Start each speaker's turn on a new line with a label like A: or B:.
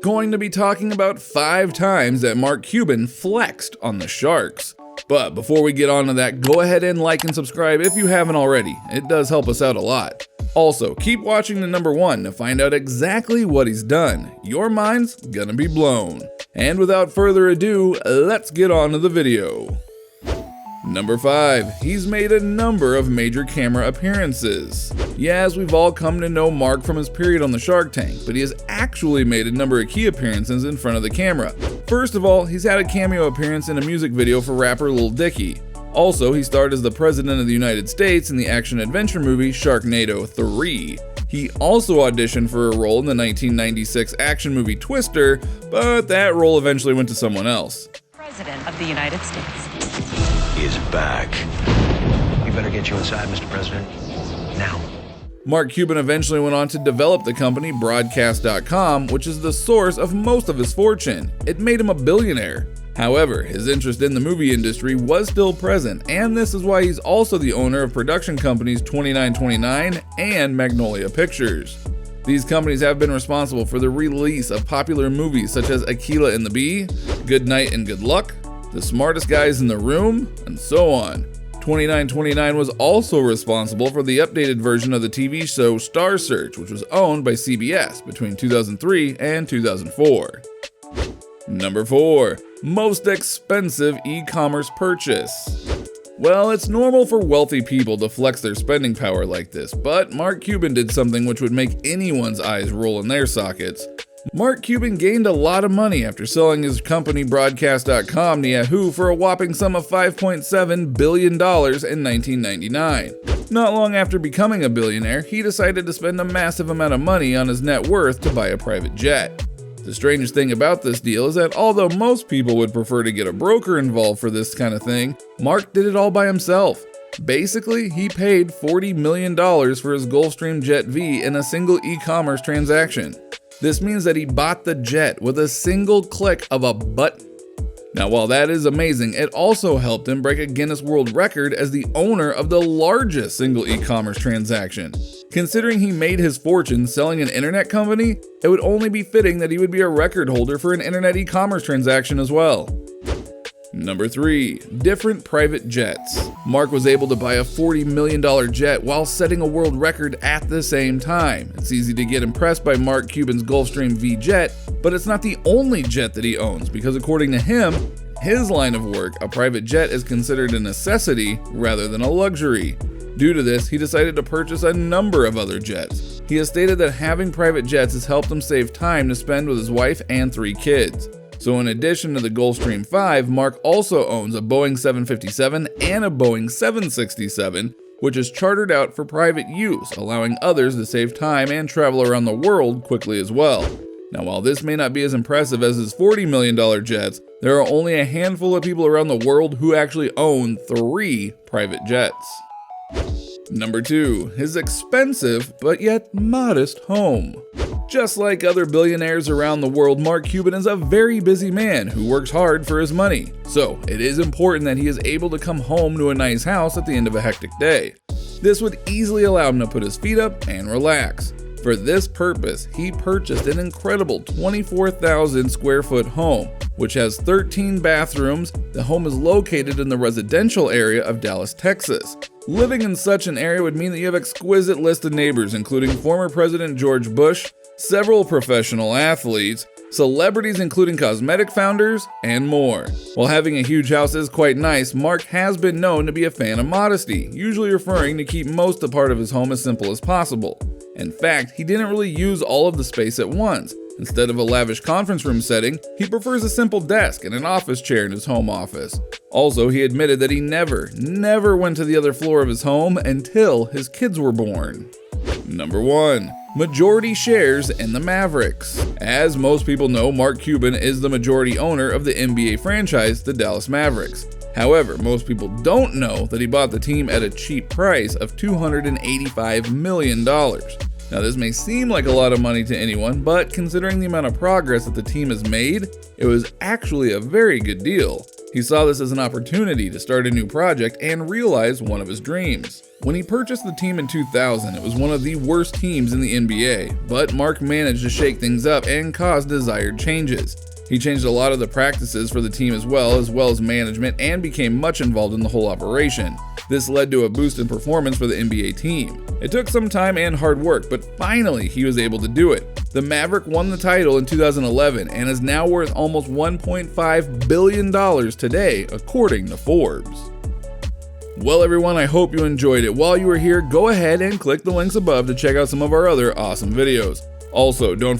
A: going to be talking about 5 times that Mark Cuban flexed on the Sharks. But before we get on to that, go ahead and like and subscribe if you haven't already. It does help us out a lot. Also, keep watching to number 1 to find out exactly what he's done. Your mind's gonna be blown. And without further ado, let's get on to the video. Number 5, he's made a number of major camera appearances. Yes, we've all come to know Mark from his period on the Shark Tank, but he has actually made a number of key appearances in front of the camera. First of all, he's had a cameo appearance in a music video for rapper Lil Dicky. Also, he starred as the President of the United States in the action-adventure movie Sharknado 3. He also auditioned for a role in the 1996 action movie Twister, but that role eventually went to someone else.
B: President of the United States
C: is back. We better get you inside, Mr. President. Now.
A: Mark Cuban eventually went on to develop the company Broadcast.com, which is the source of most of his fortune. It made him a billionaire. However, his interest in the movie industry was still present, and this is why he's also the owner of production companies 2929 and Magnolia Pictures. These companies have been responsible for the release of popular movies such as Akeelah and the Bee, Good Night and Good Luck, The Smartest Guys in the Room, and so on. 2929 was also responsible for the updated version of the TV show Star Search, which was owned by CBS between 2003 and 2004. Number 4, most expensive e-commerce purchase. Well, it's normal for wealthy people to flex their spending power like this, but Mark Cuban did something which would make anyone's eyes roll in their sockets. Mark Cuban gained a lot of money after selling his company Broadcast.com to Yahoo for a whopping sum of $5.7 billion in 1999. Not long after becoming a billionaire, he decided to spend a massive amount of money on his net worth to buy a private jet. The strangest thing about this deal is that although most people would prefer to get a broker involved for this kind of thing, Mark did it all by himself. Basically, he paid $40 million for his Gulfstream Jet V in a single e-commerce transaction. This means that he bought the jet with a single click of a button. Now, while that is amazing, it also helped him break a Guinness World Record as the owner of the largest single e-commerce transaction. Considering he made his fortune selling an internet company, it would only be fitting that he would be a record holder for an internet e-commerce transaction as well. Number 3, different private jets. Mark was able to buy a $40 million jet while setting a world record at the same time. It's easy to get impressed by Mark Cuban's Gulfstream V jet, but it's not the only jet that he owns because according to him, his line of work, a private jet is considered a necessity rather than a luxury. Due to this, he decided to purchase a number of other jets. He has stated that having private jets has helped him save time to spend with his wife and 3 kids. So in addition to the Gulfstream 5, Mark also owns a Boeing 757 and a Boeing 767, which is chartered out for private use, allowing others to save time and travel around the world quickly as well. Now, while this may not be as impressive as his $40 million jets, there are only a handful of people around the world who actually own 3 private jets. Number 2, his expensive but yet modest home. Just like other billionaires around the world, Mark Cuban is a very busy man who works hard for his money. So it is important that he is able to come home to a nice house at the end of a hectic day. This would easily allow him to put his feet up and relax. For this purpose, he purchased an incredible 24,000 square foot home, which has 13 bathrooms. The home is located in the residential area of Dallas, Texas. Living in such an area would mean that you have an exquisite list of neighbors, including former President George Bush, several professional athletes, celebrities including cosmetic founders, and more. While having a huge house is quite nice, Mark has been known to be a fan of modesty, usually referring to keep most of part of his home as simple as possible. In fact, he didn't really use all of the space at once. Instead of a lavish conference room setting, he prefers a simple desk and an office chair in his home office. Also, he admitted that he never went to the other floor of his home until his kids were born. Number 1. Majority shares in the Mavericks. As most people know, Mark Cuban is the majority owner of the NBA franchise, the Dallas Mavericks. However, most people don't know that he bought the team at a cheap price of $285 million. Now, this may seem like a lot of money to anyone, but considering the amount of progress that the team has made, it was actually a very good deal. He saw this as an opportunity to start a new project and realize one of his dreams. When he purchased the team in 2000, it was one of the worst teams in the NBA, but Mark managed to shake things up and cause desired changes. He changed a lot of the practices for the team as well as management, and became much involved in the whole operation. This led to a boost in performance for the NBA team. It took some time and hard work, but finally he was able to do it. The Maverick won the title in 2011 and is now worth almost $1.5 billion today, according to Forbes. Well everyone, I hope you enjoyed it. While you are here, go ahead and click the links above to check out some of our other awesome videos. Also, don't